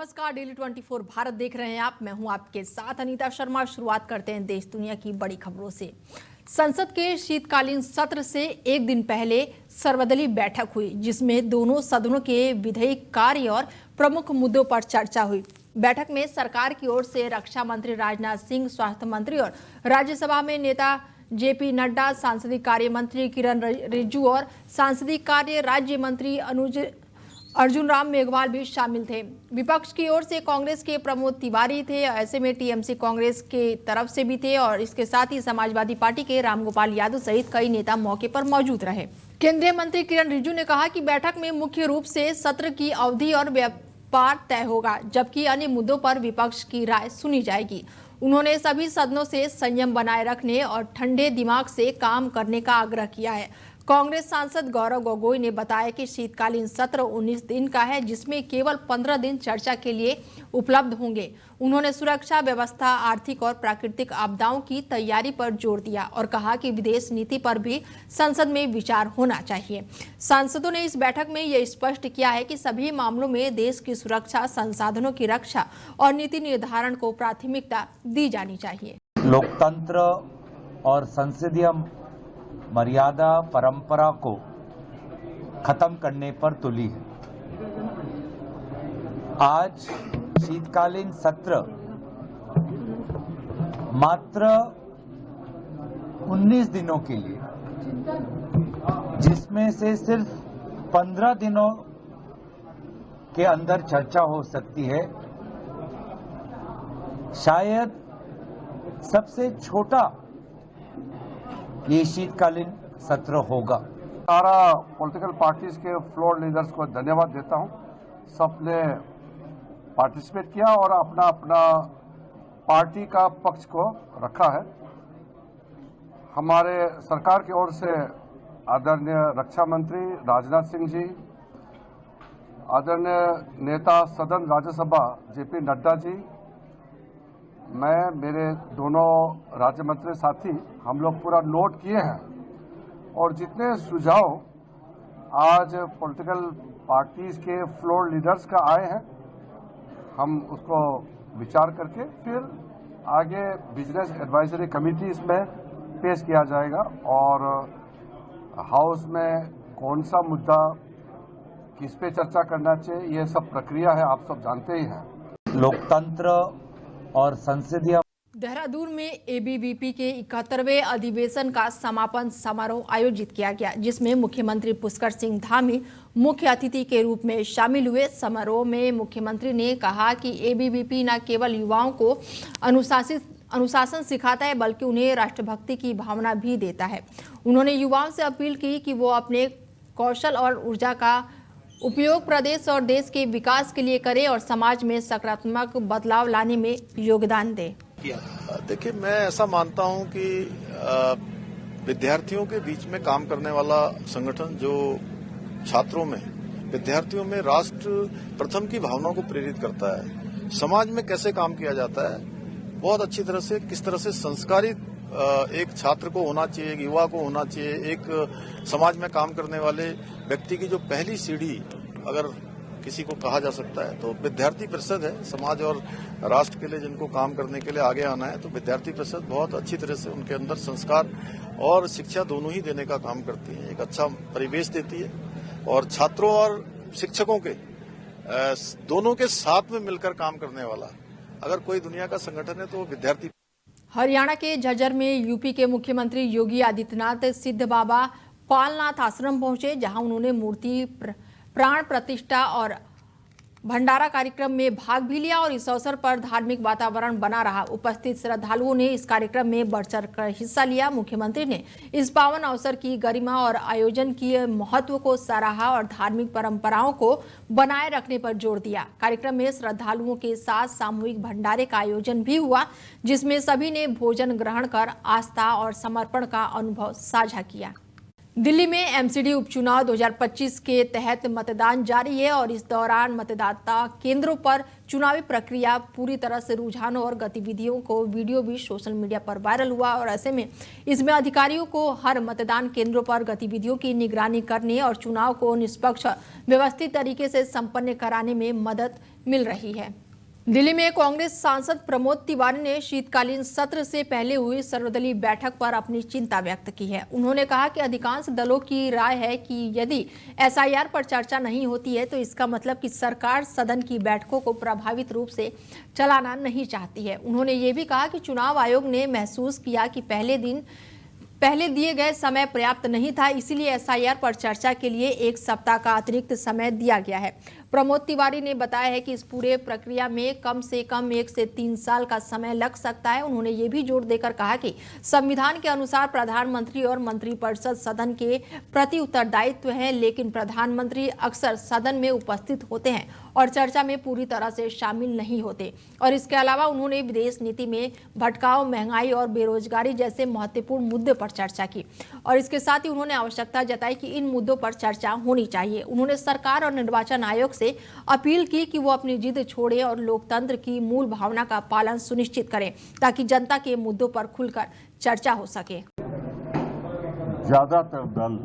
नमस्कार, डेली 24 भारत देख रहे हैं आप। मैं हूं आपके साथ अनीता शर्मा। शुरुआत करते हैं देश दुनिया की बड़ी खबरों से। संसद के शीतकालीन सत्र से एक दिन पहले सर्वदलीय बैठक हुई, जिसमें दोनों सदनों के विधायी कार्य और प्रमुख मुद्दों पर चर्चा हुई। बैठक में सरकार की ओर से रक्षा मंत्री राजनाथ सिंह, स्वास्थ्य मंत्री और राज्यसभा में नेता जेपी नड्डा, सांसदीय कार्य मंत्री किरण रिजिजू और सांसदीय कार्य राज्य मंत्री अर्जुन राम मेघवाल भी शामिल थे। विपक्ष की ओर से कांग्रेस के प्रमोद तिवारी थे, ऐसे में टीएमसी कांग्रेस के तरफ से भी थे और इसके साथ ही समाजवादी पार्टी के रामगोपाल यादव सहित कई नेता मौके पर मौजूद रहे। केंद्रीय मंत्री किरण रिजिजू ने कहा कि बैठक में मुख्य रूप से सत्र की अवधि और व्यापार तय होगा, जबकि अन्य मुद्दों पर विपक्ष की राय सुनी जाएगी। उन्होंने सभी सदनों से संयम बनाए रखने और ठंडे दिमाग से काम करने का आग्रह किया है। कांग्रेस सांसद गौरव गोगोई ने बताया कि शीतकालीन सत्र 19 दिन का है, जिसमें केवल 15 दिन चर्चा के लिए उपलब्ध होंगे। उन्होंने सुरक्षा व्यवस्था, आर्थिक और प्राकृतिक आपदाओं की तैयारी पर जोर दिया और कहा कि विदेश नीति पर भी संसद में विचार होना चाहिए। सांसदों ने इस बैठक में यह स्पष्ट किया है कि सभी मामलों में देश की सुरक्षा, संसाधनों की रक्षा और नीति निर्धारण को प्राथमिकता दी जानी चाहिए। लोकतंत्र और संसदीय मर्यादा परंपरा को खत्म करने पर तुली है। आज शीतकालीन सत्र मात्र 19 दिनों के लिए, जिसमें से सिर्फ 15 दिनों के अंदर चर्चा हो सकती है, शायद सबसे छोटा ये शीतकालीन सत्र होगा। सारा पॉलिटिकल पार्टीज के फ्लोर लीडर्स को धन्यवाद देता हूं। सबने पार्टिसिपेट किया और अपना अपना पार्टी का पक्ष को रखा है। हमारे सरकार की ओर से आदरणीय रक्षा मंत्री राजनाथ सिंह जी, आदरणीय नेता सदन राज्यसभा जेपी नड्डा जी, मैं, मेरे दोनों राज्य मंत्री साथी, हम लोग पूरा नोट किए हैं और जितने सुझाव आज पॉलिटिकल पार्टीज के फ्लोर लीडर्स का आए हैं, हम उसको विचार करके फिर आगे बिजनेस एडवाइजरी कमेटी में पेश किया जाएगा और हाउस में कौन सा मुद्दा किस पे चर्चा करना चाहिए, ये सब प्रक्रिया है, आप सब जानते ही हैं। लोकतंत्र और संसदीय। देहरादून में एबीवीपी के 71वें अधिवेशन का समापन समारोह आयोजित किया गया, जिसमें मुख्यमंत्री पुष्कर सिंह धामी मुख्य अतिथि के रूप में शामिल हुए। समारोह में मुख्यमंत्री ने कहा कि एबीवीपी न केवल युवाओं को अनुशासन सिखाता है, बल्कि उन्हें राष्ट्रभक्ति की भावना भी देता है। उन्होंने युवाओं से अपील की कि वो अपने कौशल और ऊर्जा का उपयोग प्रदेश और देश के विकास के लिए करें और समाज में सकारात्मक बदलाव लाने में योगदान दें। देखिए, मैं ऐसा मानता हूं कि विद्यार्थियों के बीच में काम करने वाला संगठन जो छात्रों में, विद्यार्थियों में राष्ट्र प्रथम की भावना को प्रेरित करता है। समाज में कैसे काम किया जाता है, बहुत अच्छी तरह से, किस तरह से संस्कारित एक छात्र को होना चाहिए, एक युवा को होना चाहिए, एक समाज में काम करने वाले व्यक्ति की जो पहली सीढ़ी अगर किसी को कहा जा सकता है तो विद्यार्थी परिषद है। समाज और राष्ट्र के लिए जिनको काम करने के लिए आगे आना है, तो विद्यार्थी परिषद बहुत अच्छी तरह से उनके अंदर संस्कार और शिक्षा दोनों ही देने का काम करती है, एक अच्छा परिवेश देती है और छात्रों और शिक्षकों के दोनों के साथ में मिलकर काम करने वाला अगर कोई दुनिया का संगठन है तो विद्यार्थी। हरियाणा के झज्जर में यूपी के मुख्यमंत्री योगी आदित्यनाथ सिद्ध बाबा पालनाथ आश्रम पहुंचे, जहां उन्होंने मूर्ति प्राण प्रतिष्ठा और भंडारा कार्यक्रम में भाग भी लिया और इस अवसर पर धार्मिक वातावरण बना रहा। उपस्थित श्रद्धालुओं ने इस कार्यक्रम में बढ़ चढ़कर हिस्सा लिया। मुख्यमंत्री ने इस पावन अवसर की गरिमा और आयोजन के महत्व को सराहा और धार्मिक परंपराओं को बनाए रखने पर जोर दिया। कार्यक्रम में श्रद्धालुओं के साथ सामूहिक भंडारे का आयोजन भी हुआ, जिसमें सभी ने भोजन ग्रहण कर आस्था और समर्पण का अनुभव साझा किया। दिल्ली में एमसीडी उपचुनाव 2025 के तहत मतदान जारी है और इस दौरान मतदाता केंद्रों पर चुनावी प्रक्रिया पूरी तरह से रुझानों और गतिविधियों को वीडियो भी सोशल मीडिया पर वायरल हुआ और ऐसे में इसमें अधिकारियों को हर मतदान केंद्रों पर गतिविधियों की निगरानी करने और चुनाव को निष्पक्ष व्यवस्थित तरीके से संपन्न कराने में मदद मिल रही है। दिल्ली में कांग्रेस सांसद प्रमोद तिवारी ने शीतकालीन सत्र से पहले हुई सर्वदलीय बैठक पर अपनी चिंता व्यक्त की है। उन्होंने कहा कि अधिकांश दलों की राय है कि यदि एसआईआर पर चर्चा नहीं होती है तो इसका मतलब कि सरकार सदन की बैठकों को प्रभावित रूप से चलाना नहीं चाहती है। उन्होंने ये भी कहा कि चुनाव आयोग ने महसूस किया कि पहले दिए गए समय पर्याप्त नहीं था, इसीलिए एसआईआर पर चर्चा के लिए 1 सप्ताह का अतिरिक्त समय दिया गया है। प्रमोद तिवारी ने बताया है कि इस पूरे प्रक्रिया में कम से कम 1 से 3 साल का समय लग सकता है। उन्होंने ये भी जोर देकर कहा कि संविधान के अनुसार प्रधानमंत्री और मंत्रिपरिषद सदन के प्रति उत्तरदायित्व है, लेकिन प्रधानमंत्री अक्सर सदन में उपस्थित होते हैं और चर्चा में पूरी तरह से शामिल नहीं होते। और इसके अलावा उन्होंने विदेश नीति में भटकाव, महंगाई और बेरोजगारी जैसे महत्वपूर्ण मुद्दे पर चर्चा की और इसके साथ ही उन्होंने आवश्यकता जताई कि इन मुद्दों पर चर्चा होनी चाहिए। उन्होंने सरकार और निर्वाचन आयोग से अपील की कि वो अपनी जिद छोड़े और लोकतंत्र की मूल भावना का पालन सुनिश्चित करें ताकि जनता के मुद्दों पर खुलकर चर्चा हो सके। ज्यादातर दल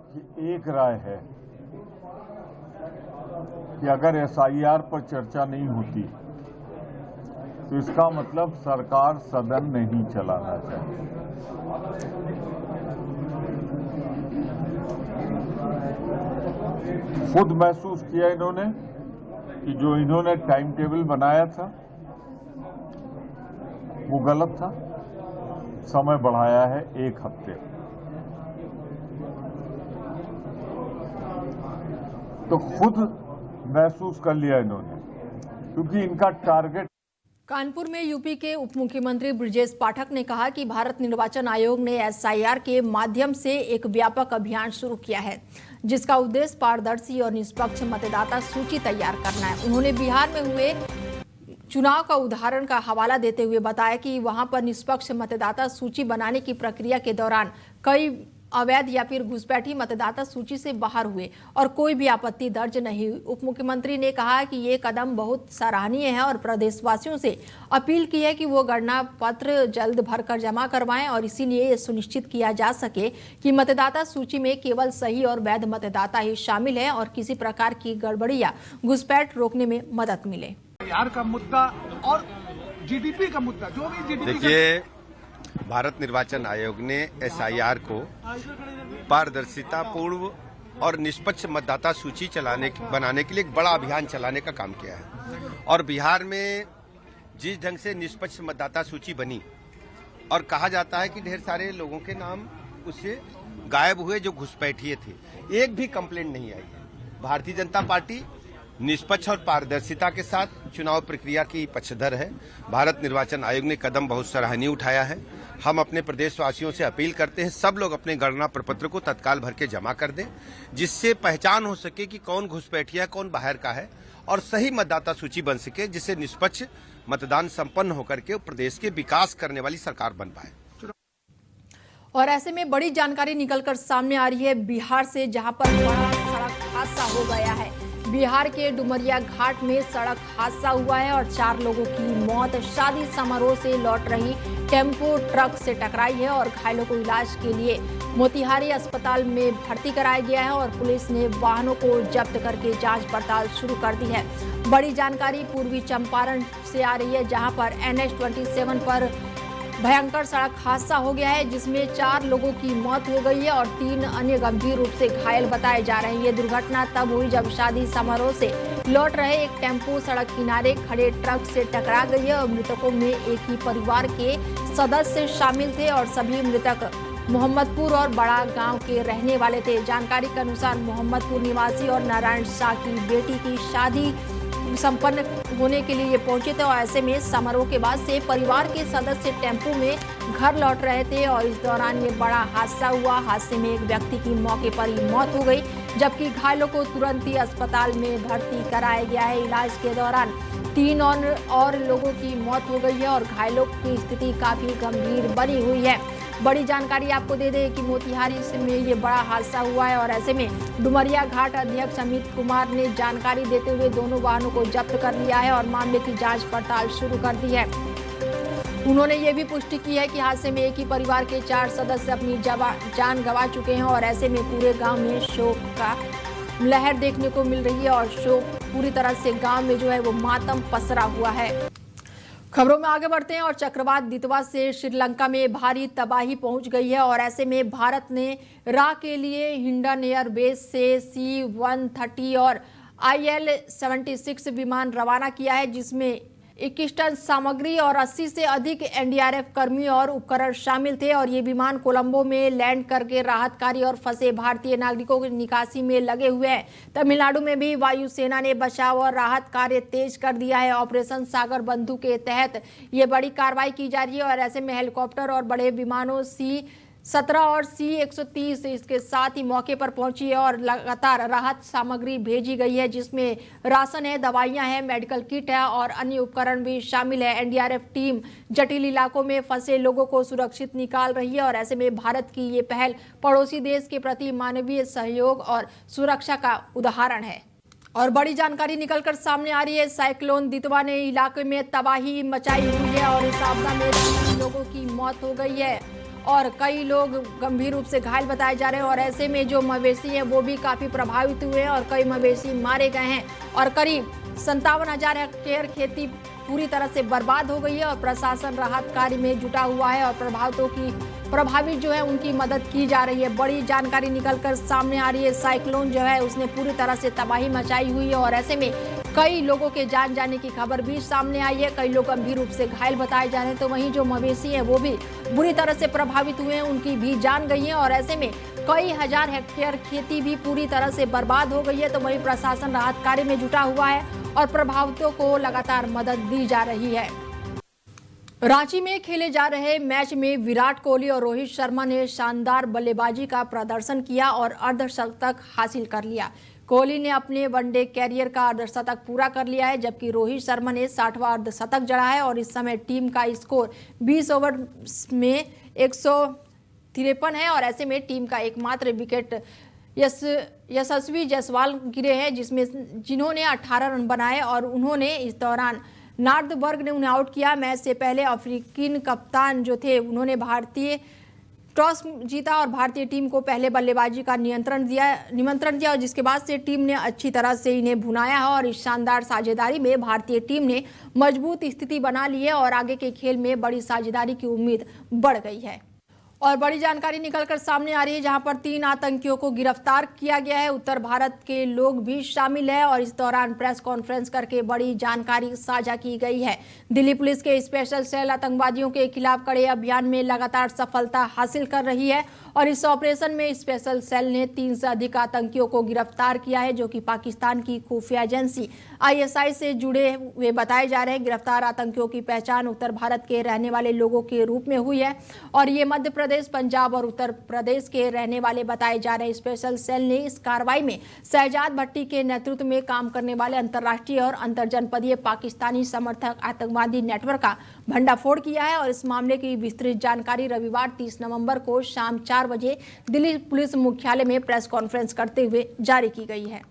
की एक राय है कि अगर एसआईआर पर चर्चा नहीं होती तो इसका मतलब सरकार सदन नहीं चलाना चाहिए। खुद महसूस किया इन्होंने कि जो इन्होंने टाइम टेबल बनाया था वो गलत था, समय बढ़ाया है 1 हफ्ते। तो खुद महसूस कर लिया इन्होंने, क्योंकि इनका टारगेट। कानपुर में यूपी के उप मुख्यमंत्री ब्रजेश पाठक ने कहा कि भारत निर्वाचन आयोग ने एसआईआर के माध्यम से एक व्यापक अभियान शुरू किया है जिसका उद्देश्य पारदर्शी और निष्पक्ष मतदाता सूची तैयार करना है। उन्होंने बिहार में हुए चुनाव का उदाहरण का हवाला देते हुए बताया कि वहां पर निष्पक्ष मतदाता सूची बनाने की प्रक्रिया के दौरान कई अवैध या फिर घुसपैठी मतदाता सूची से बाहर हुए और कोई भी आपत्ति दर्ज नहीं हुई। उप मुख्यमंत्री ने कहा कि ये कदम बहुत सराहनीय है और प्रदेशवासियों से अपील की है कि वो गणना पत्र जल्द भरकर जमा करवाएं और इसीलिए ये सुनिश्चित किया जा सके कि मतदाता सूची में केवल सही और वैध मतदाता ही शामिल है और किसी प्रकार की गड़बड़ी या घुसपैठ रोकने में मदद मिले। बिहार का मुद्दा और जीडीपी का मुद्दा, जो भी जीडीपी देखिए, भारत निर्वाचन आयोग ने एसआईआर को पारदर्शिता पूर्व और निष्पक्ष मतदाता सूची बनाने के लिए एक बड़ा अभियान चलाने का काम किया है और बिहार में जिस ढंग से निष्पक्ष मतदाता सूची बनी और कहा जाता है कि ढेर सारे लोगों के नाम उससे गायब हुए जो घुसपैठिए थे, एक भी कंप्लेंट नहीं आई है। भारतीय जनता पार्टी निष्पक्ष और पारदर्शिता के साथ चुनाव प्रक्रिया की पक्षधर है। भारत निर्वाचन आयोग ने कदम बहुत सराहनीय उठाया है। हम अपने प्रदेशवासियों से अपील करते हैं सब लोग अपने गणना प्रपत्र को तत्काल भर के जमा कर दें, जिससे पहचान हो सके कि कौन घुसपैठिया कौन बाहर का है और सही मतदाता सूची बन सके, जिससे निष्पक्ष मतदान संपन्न होकर के प्रदेश के विकास करने वाली सरकार बन पाए। और ऐसे में बड़ी जानकारी निकलकर सामने आ रही है बिहार से, जहां पर बड़ा सड़क हादसा हो गया है। बिहार के डुमरिया घाट में सड़क हादसा हुआ है और 4 लोगों की मौत शादी समारोह से लौट रही टेम्पो ट्रक से टकराई है और घायलों को इलाज के लिए मोतिहारी अस्पताल में भर्ती कराया गया है और पुलिस ने वाहनों को जब्त करके जांच पड़ताल शुरू कर दी है। बड़ी जानकारी पूर्वी चंपारण से आ रही है, जहां पर NH-27 पर भयंकर सड़क हादसा हो गया है जिसमें 4 लोगों की मौत हो गई है और 3 अन्य गंभीर रूप से घायल बताए जा रहे हैं। ये दुर्घटना तब हुई जब शादी समारोह से लौट रहे एक टेम्पो सड़क किनारे खड़े ट्रक से टकरा गई है और मृतकों में एक ही परिवार के सदस्य शामिल थे और सभी मृतक मोहम्मदपुर और बड़ा गांव के रहने वाले थे। जानकारी के अनुसार मोहम्मदपुर निवासी और नारायण शाह की बेटी की शादी संपन्न होने के लिए ये पहुंचे थे और ऐसे में समारोह के बाद से परिवार के सदस्य टेम्पो में घर लौट रहे थे और इस दौरान ये बड़ा हादसा हुआ। हादसे में एक व्यक्ति की मौके पर ही मौत हो गई, जबकि घायलों को तुरंत ही अस्पताल में भर्ती कराया गया है। इलाज के दौरान 3 और लोगों की मौत हो गई है और घायलों की स्थिति काफी गंभीर बनी हुई है। बड़ी जानकारी आपको दे दें कि मोतिहारी में ये बड़ा हादसा हुआ है और ऐसे में डुमरिया घाट अध्यक्ष अमित कुमार ने जानकारी देते हुए दोनों वाहनों को जब्त कर लिया है और मामले की जांच पड़ताल शुरू कर दी है। उन्होंने ये भी पुष्टि की है कि हादसे में एक ही परिवार के 4 सदस्य अपनी जान गंवा चुके हैं और ऐसे में पूरे गांव में शोक का लहर देखने को मिल रही है और शोक पूरी तरह से गांव में जो है वो मातम पसरा हुआ है। खबरों में आगे बढ़ते हैं और चक्रवात दितवा से श्रीलंका में भारी तबाही पहुंच गई है और ऐसे में भारत ने राह के लिए हिंडन एयरबेस से C-130 और IL-76 विमान रवाना किया है, जिसमें 21 टन सामग्री और 80 से अधिक NDRF कर्मी और उपकरण शामिल थे और ये विमान कोलंबो में लैंड करके राहत कार्य और फंसे भारतीय नागरिकों की निकासी में लगे हुए हैं। तमिलनाडु में भी वायुसेना ने बचाव और राहत कार्य तेज कर दिया है। ऑपरेशन सागर बंधु के तहत ये बड़ी कार्रवाई की जा रही है और ऐसे में हेलीकॉप्टर और बड़े विमानों C-17 और C-130 इसके साथ ही मौके पर पहुंची है और लगातार राहत सामग्री भेजी गई है, जिसमें राशन है, दवाइयां हैं, मेडिकल किट है और अन्य उपकरण भी शामिल है। NDRF टीम जटिल इलाकों में फंसे लोगों को सुरक्षित निकाल रही है और ऐसे में भारत की ये पहल पड़ोसी देश के प्रति मानवीय सहयोग और सुरक्षा का उदाहरण है। और बड़ी जानकारी निकलकर सामने आ रही है। साइक्लोन दितवा ने इलाके में तबाही मचाई हुई है और इस आपदा में 3 लोगों की मौत हो गई है और कई लोग गंभीर रूप से घायल बताए जा रहे हैं और ऐसे में जो मवेशी हैं वो भी काफी प्रभावित हुए हैं और कई मवेशी मारे गए हैं और करीब 57,000 हेक्टेयर खेती पूरी तरह से बर्बाद हो गई है और प्रशासन राहत कार्य में जुटा हुआ है और प्रभावित जो है उनकी मदद की जा रही है। बड़ी जानकारी निकलकर सामने आ रही है। साइक्लोन जो है उसने पूरी तरह से तबाही मचाई हुई है और ऐसे में कई लोगों के जान जाने की खबर भी सामने आई है। कई लोग गंभीर रूप से घायल बताए जा रहे हैं, तो वहीं जो मवेशी हैं वो भी बुरी तरह से प्रभावित हुए हैं, उनकी भी जान गई है और ऐसे में कई हजार हेक्टेयर खेती भी पूरी तरह से बर्बाद हो गई है। तो वहीं प्रशासन राहत कार्य में जुटा हुआ है और प्रभावितों को लगातार मदद दी जा रही है। रांची में खेले जा रहे मैच में विराट कोहली और रोहित शर्मा ने शानदार बल्लेबाजी का प्रदर्शन किया और अर्धशतक हासिल कर लिया। कोहली ने अपने वनडे कैरियर का अर्धशतक पूरा कर लिया है, जबकि रोहित शर्मा ने 60वां अर्धशतक जड़ा है और इस समय टीम का स्कोर 20 ओवर में 153 है और ऐसे में टीम का एकमात्र विकेट यशस्वी जायसवाल गिरे हैं, जिन्होंने 18 रन बनाए और उन्होंने इस दौरान नॉर्थबर्ग ने उन्हें आउट किया। मैच से पहले अफ्रीकी कप्तान जो थे उन्होंने भारतीय टॉस जीता और भारतीय टीम को पहले बल्लेबाजी का निमंत्रण दिया और जिसके बाद से टीम ने अच्छी तरह से इन्हें भुनाया है और इस शानदार साझेदारी में भारतीय टीम ने मजबूत स्थिति बना ली है और आगे के खेल में बड़ी साझेदारी की उम्मीद बढ़ गई है। और बड़ी जानकारी निकलकर सामने आ रही है, जहां पर 3 आतंकियों को गिरफ्तार किया गया है। उत्तर भारत के लोग भी शामिल है और इस दौरान प्रेस कॉन्फ्रेंस करके बड़ी जानकारी साझा की गई है। दिल्ली पुलिस के स्पेशल सेल आतंकवादियों के खिलाफ कड़े अभियान में लगातार सफलता हासिल कर रही है और इस ऑपरेशन में स्पेशल सेल ने 3 से अधिक आतंकियों को गिरफ्तार किया है, जो कि पाकिस्तान की खुफिया एजेंसी ISI से जुड़े हुए बताए जा रहे हैं। गिरफ्तार आतंकियों की पहचान उत्तर भारत के रहने वाले लोगों के रूप में हुई है और ये मध्य प्रदेश, पंजाब और उत्तर प्रदेश के रहने वाले बताए जा रहे हैं। स्पेशल सेल ने इस कार्रवाई में शहजाद भट्टी के नेतृत्व में काम करने वाले अंतर्राष्ट्रीय और अंतरजनपदीय पाकिस्तानी समर्थक आतंकवादी नेटवर्क का भंडाफोड़ किया है और इस मामले की विस्तृत जानकारी रविवार 30 नवंबर को शाम 4 बजे दिल्ली पुलिस मुख्यालय में प्रेस कॉन्फ्रेंस करते हुए जारी की गई है।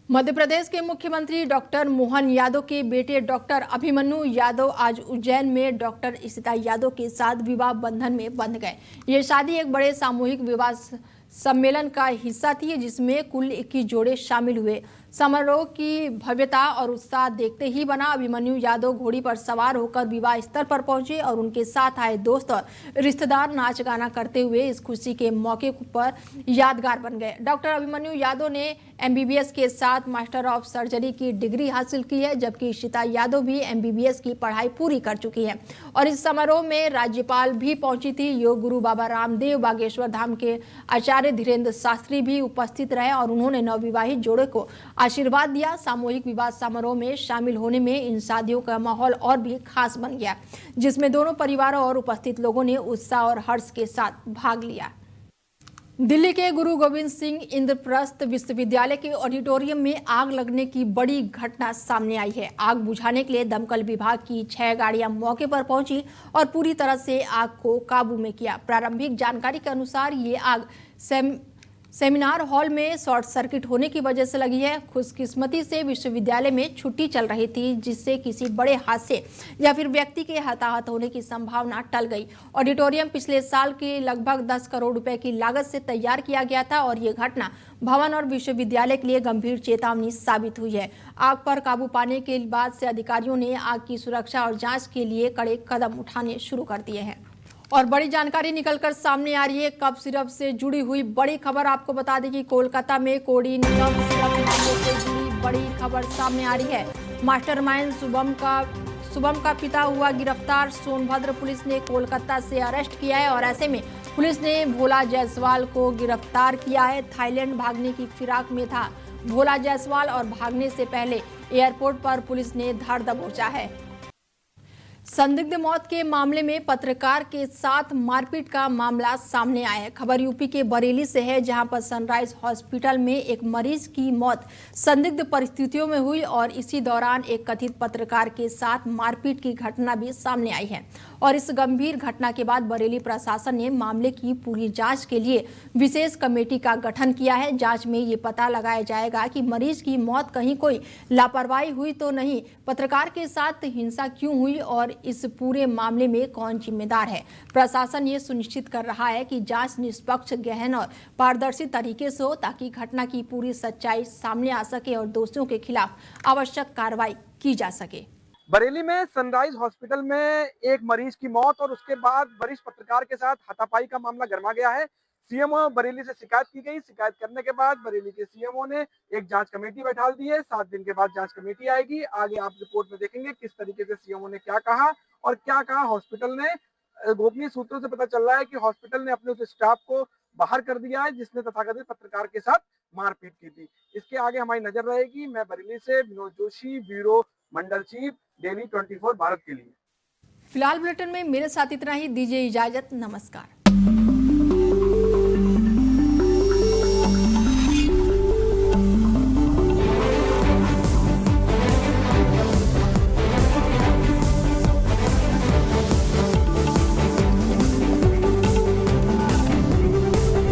मध्य प्रदेश के मुख्यमंत्री डॉक्टर मोहन यादव के बेटे डॉक्टर अभिमन्यु यादव आज उज्जैन में डॉक्टर इशिता यादव के साथ विवाह बंधन में बंध गए। ये शादी एक बड़े सामूहिक विवाह सम्मेलन का हिस्सा थी, जिसमें कुल 21 जोड़े शामिल हुए। समारोह की भव्यता और उत्साह देखते ही बना। अभिमन्यु यादव घोड़ी पर सवार होकर विवाह स्थल पर पहुंचे और उनके साथ आए दोस्त और रिश्तेदार नाच गाना करते हुए इस खुशी के मौके पर यादगार बन गए। डॉक्टर अभिमन्यु यादव ने MBBS के साथ मास्टर ऑफ सर्जरी की डिग्री हासिल की है, जबकि इशिता यादव भी MBBS की पढ़ाई पूरी कर चुकी है और इस समारोह में राज्यपाल भी पहुंची थी। योग गुरु बाबा रामदेव, बागेश्वर धाम के आचार्य धीरेन्द्र शास्त्री भी उपस्थित रहे और उन्होंने नवविवाहित जोड़े को आशीर्वाद दिया। सामूहिक विवाह समारोह में शामिल होने में इन शादियों का माहौल और भी खास बन गया, जिसमें दोनों परिवारों और उपस्थित लोगों ने उत्साह और हर्ष के साथ भाग लिया। दिल्ली के गुरु गोविंद सिंह इंद्रप्रस्थ विश्वविद्यालय के ऑडिटोरियम में आग लगने की बड़ी घटना सामने आई है। आग बुझाने के लिए दमकल विभाग की 6 गाड़ियां मौके पर पहुंची और पूरी तरह से आग को काबू में किया। प्रारंभिक जानकारी के अनुसार ये आग सेमिनार हॉल में शॉर्ट सर्किट होने की वजह से लगी है। खुशकिस्मती से विश्वविद्यालय में छुट्टी चल रही थी, जिससे किसी बड़े हादसे या फिर व्यक्ति के हताहत होने की संभावना टल गई। ऑडिटोरियम पिछले साल के लगभग 10 करोड़ रुपए की लागत से तैयार किया गया था और ये घटना भवन और विश्वविद्यालय के लिए गंभीर चेतावनी साबित हुई है। आग पर काबू पाने के बाद से अधिकारियों ने आग की सुरक्षा और जाँच के लिए कड़े कदम उठाने शुरू कर दिए हैं। और बड़ी जानकारी निकलकर सामने आ रही है कप सिरप से जुड़ी हुई बड़ी खबर। आपको बता दें कि कोलकाता में कोडिनियम सिरप मामले से जुड़ी बड़ी खबर सामने आ रही है। मास्टरमाइंड शुभम का पिता हुआ गिरफ्तार। सोनभद्र पुलिस ने कोलकाता से अरेस्ट किया है और ऐसे में पुलिस ने भोला जायसवाल को गिरफ्तार किया है। थाईलैंड भागने की फिराक में था भोला जायसवाल और भागने से पहले एयरपोर्ट पर पुलिस ने धर दबोचा है। संदिग्ध मौत के मामले में पत्रकार के साथ मारपीट का मामला सामने आया है। खबर यूपी के बरेली से है, जहां पर सनराइज हॉस्पिटल में एक मरीज की मौत संदिग्ध परिस्थितियों में हुई और इसी दौरान एक कथित पत्रकार के साथ मारपीट की घटना भी सामने आई है। और इस गंभीर घटना के बाद बरेली प्रशासन ने मामले की पूरी जांच के लिए विशेष कमेटी का गठन किया है। जांच में ये पता लगाया जाएगा कि मरीज की मौत कहीं कोई लापरवाही हुई तो नहीं, पत्रकार के साथ हिंसा क्यों हुई और इस पूरे मामले में कौन जिम्मेदार है। प्रशासन ये सुनिश्चित कर रहा है कि जांच निष्पक्ष, गहन और पारदर्शी तरीके से हो, ताकि घटना की पूरी सच्चाई सामने आ सके और दोषियों के खिलाफ आवश्यक कार्रवाई की जा सके। बरेली में सनराइज हॉस्पिटल में एक मरीज की मौत और उसके बाद वरिष्ठ पत्रकार के साथ हाथापाई का मामला गर्मा गया है। सीएमओ बरेली से शिकायत की गई। शिकायत करने के बाद बरेली के सीएमओ ने एक जांच कमेटी बैठा दी है। 7 दिन के बाद जांच कमेटी आएगी। आगे आप रिपोर्ट में देखेंगे किस तरीके से सीएमओ ने क्या कहा और क्या कहा हॉस्पिटल ने। गोपनीय सूत्रों से पता चल रहा है कि हॉस्पिटल ने अपने उस स्टाफ को बाहर कर दिया है जिसने तथाकथित पत्रकार के साथ मारपीट की थी। इसके आगे हमारी नजर रहेगी। मैं बरेली से विनोद जोशी, ब्यूरो मंडल चीफ, डेली 24 भारत के लिए। फिलहाल बुलेटिन में मेरे साथ इतना ही। दीजिए इजाजत। नमस्कार।